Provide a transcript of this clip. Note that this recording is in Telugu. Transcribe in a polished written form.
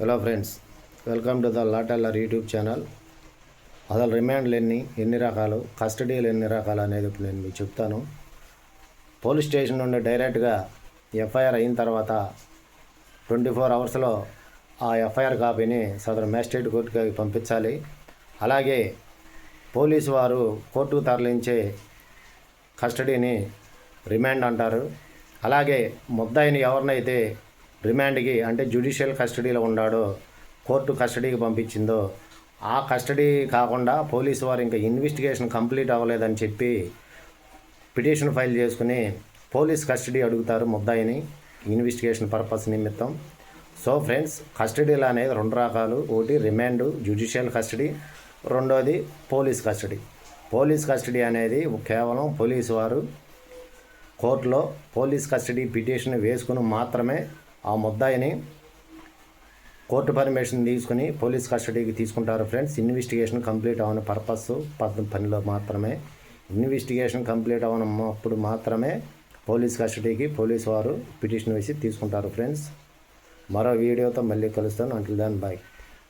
Hello friends, welcome to the లాటెల్లర్ యూట్యూబ్ ఛానల్. అసలు రిమాండ్లు ఎన్ని రకాలు, కస్టడీలు ఎన్ని రకాలు అనేది ఇప్పుడు నేను మీకు చెప్తాను. పోలీస్ స్టేషన్ నుండి డైరెక్ట్గా ఎఫ్ఐఆర్ అయిన తర్వాత 24 అవర్స్లో ఆ ఎఫ్ఐఆర్ కాపీని సదరు మ్యాజిస్ట్రేట్ కోర్టుకి పంపించాలి. అలాగే పోలీసు వారు కోర్టుకు తరలించే కస్టడీని రిమాండ్ అంటారు. అలాగే ముద్దాయిని ఎవరినైతే రిమాండ్కి అంటే జ్యుడిషియల్ కస్టడీలో ఉన్నాడో కోర్టు కస్టడీకి పంపించిందో ఆ కస్టడీ కాకుండా పోలీసు వారు ఇంకా ఇన్వెస్టిగేషన్ కంప్లీట్ అవ్వలేదని చెప్పి పిటిషన్ ఫైల్ చేసుకుని పోలీస్ కస్టడీ అడుగుతారు ముద్దాయిని ఇన్వెస్టిగేషన్ పర్పస్ నిమిత్తం. సో ఫ్రెండ్స్, కస్టడీలు అనేది 2 రకాలు. ఒకటి రిమాండ్ జ్యుడిషియల్ కస్టడీ, రెండోది పోలీస్ కస్టడీ. పోలీస్ కస్టడీ అనేది కేవలం పోలీసు వారు కోర్టులో పోలీస్ కస్టడీ పిటిషన్ వేసుకుని మాత్రమే ఆ ముద్దాయిని కోర్టు పర్మిషన్ తీసుకుని పోలీస్ కస్టడీకి తీసుకుంటారు ఫ్రెండ్స్. ఇన్వెస్టిగేషన్ కంప్లీట్ అవ్వని పనిలో మాత్రమే, ఇన్వెస్టిగేషన్ కంప్లీట్ అవ్వనప్పుడు మాత్రమే పోలీస్ కస్టడీకి పోలీసు వారు పిటిషన్ వేసి తీసుకుంటారు ఫ్రెండ్స్. మరో వీడియోతో మళ్ళీ కలుస్తాను. Until then by.